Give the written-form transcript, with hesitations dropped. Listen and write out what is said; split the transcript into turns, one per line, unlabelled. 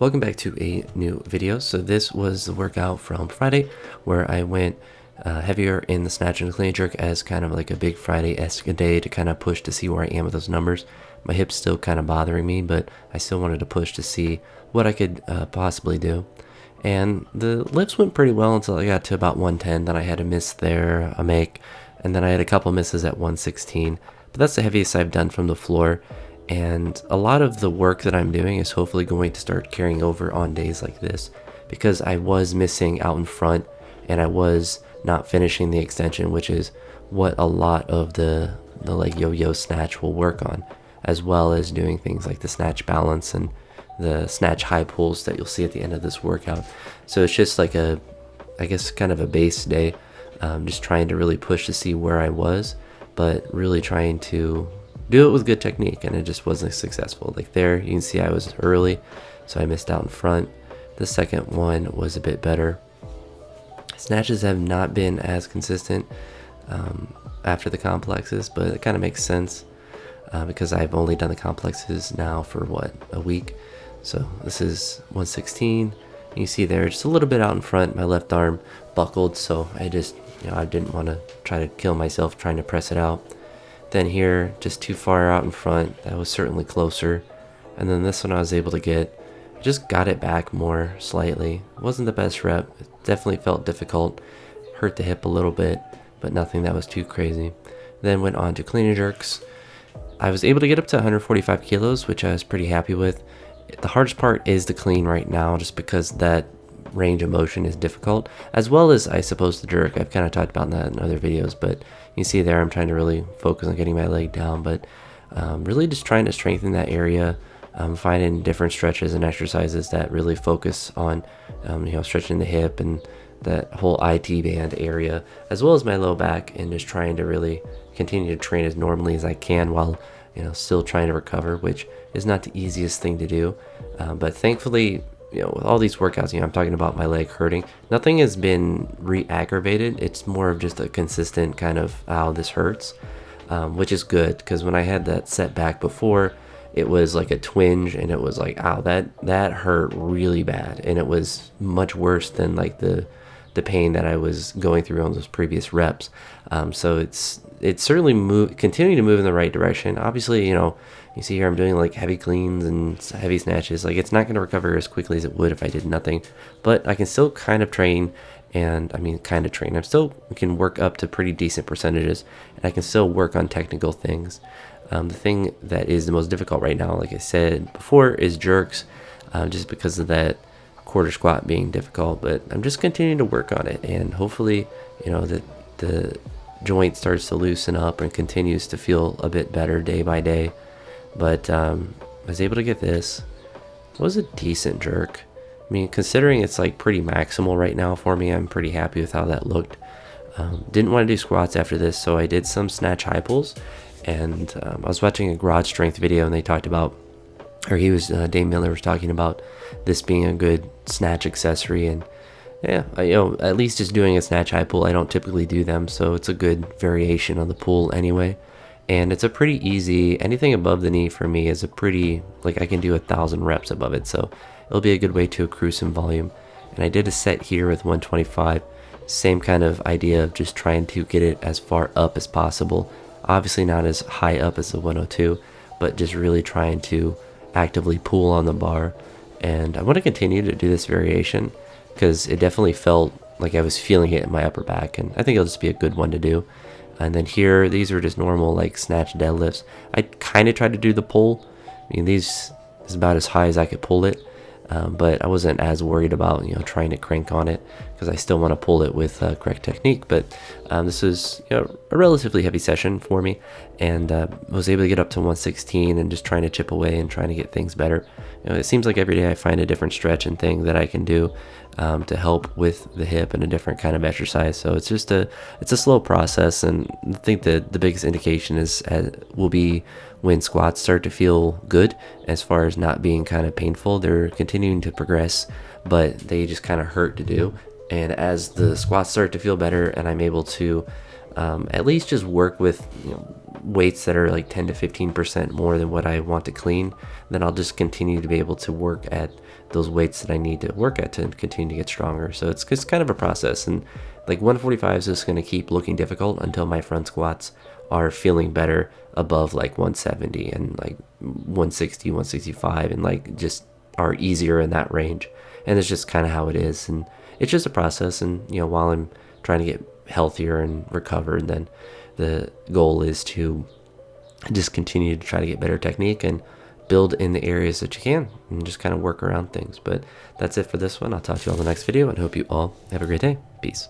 Welcome back to a new video. So this was the workout from Friday where I went heavier in the snatch and the clean jerk as kind of like a big Friday-esque day to kind of push to see where I am with those numbers. My hip's still kind of bothering me, but I still wanted to push to see what I could possibly do. And the lifts went pretty well until I got to about 110. Then I had a miss there, a make, and then I had a couple misses at 116. But that's the heaviest I've done from the floor. And a lot of the work that I'm doing is hopefully going to start carrying over on days like this, because I was missing out in front and I was not finishing the extension, which is what a lot of the like yo-yo snatch will work on, as well as doing things like the snatch balance and the snatch high pulls that you'll see at the end of this workout. So it's just like I guess kind of a base day, just trying to really push to see where I was, but really trying to do it with good technique, and it just wasn't successful. Like there, you can see I was early, so I missed out in front. The second one was a bit better. Snatches have not been as consistent after the complexes, but it kind of makes sense because I've only done the complexes now for what, a week. So this is 116. You see there, just a little bit out in front. My left arm buckled, so I just, I didn't want to try to kill myself trying to press it out. Then here, just too far out in front, that was certainly closer. And then this one I was able to get, I just got it back more slightly. It wasn't the best rep, it definitely felt difficult, hurt the hip a little bit, but nothing that was too crazy. Then went on to clean and jerks. I was able to get up to 145 kilos, which I was pretty happy with. The hardest part is the clean right now, just because that range of motion is difficult, as well as I suppose the jerk. I've kind of talked about that in other videos, but you see there I'm trying to really focus on getting my leg down, but really just trying to strengthen that area, finding different stretches and exercises that really focus on stretching the hip and that whole IT band area, as well as my low back, and just trying to really continue to train as normally as I can while still trying to recover, which is not the easiest thing to do, but thankfully, with all these workouts, I'm talking about my leg hurting. Nothing has been re-aggravated. It's more of just a consistent kind of, ow, this hurts, which is good, because when I had that setback before, it was like a twinge, and it was like, ow, that hurt really bad, and it was much worse than like the pain that I was going through on those previous reps. So it's certainly continuing to move in the right direction. Obviously, you see here I'm doing like heavy cleans and heavy snatches. Like it's not going to recover as quickly as it would if I did nothing, but I can still kind of train, and I still can work up to pretty decent percentages, and I can still work on technical things. The thing that is the most difficult right now, like I said before, is jerks, just because of that quarter squat being difficult, but I'm just continuing to work on it, and hopefully, that the joint starts to loosen up and continues to feel a bit better day by day. But I was able to get this. It was a decent jerk. I mean, considering it's like pretty maximal right now for me, I'm pretty happy with how that looked. Didn't want to do squats after this, so I did some snatch high pulls, and I was watching a garage strength video, and they talked about, or Dave Miller was talking about this being a good snatch accessory, and yeah, at least just doing a snatch high pull. I don't typically do them, so it's a good variation on the pull anyway. And it's a pretty easy, anything above the knee for me is a pretty, like I can do 1,000 reps above it, so it'll be a good way to accrue some volume. And I did a set here with 125, same kind of idea of just trying to get it as far up as possible. Obviously not as high up as the 102, but just really trying to actively pull on the bar. And I want to continue to do this variation, because it definitely felt like I was feeling it in my upper back, and I think it'll just be a good one to do. And then here, these are just normal like snatch deadlifts. I kind of tried to do the pull. I mean, this is about as high as I could pull it, but I wasn't as worried about trying to crank on it, because I still want to pull it with correct technique. But this was a relatively heavy session for me, and was able to get up to 116 and just trying to chip away and trying to get things better. It seems like every day I find a different stretch and thing that I can do to help with the hip and a different kind of exercise. So it's just a slow process, and I think the biggest indication will be when squats start to feel good, as far as not being kind of painful. They're continuing to progress, but they just kind of hurt to do. And as the squats start to feel better and I'm able to at least just work with, weights that are like 10 to 15% more than what I want to clean. Then I'll just continue to be able to work at those weights that I need to work at to continue to get stronger. So it's kind of a process, and like 145 is just going to keep looking difficult until my front squats are feeling better above like 170 and like 160, 165, and like just are easier in that range. And it's just kind of how it is, and it's just a process. And while I'm trying to get healthier and recover, and then the goal is to just continue to try to get better technique and build in the areas that you can, and just kind of work around things. But that's it for this one. I'll talk to you all in the next video, and hope you all have a great day. Peace.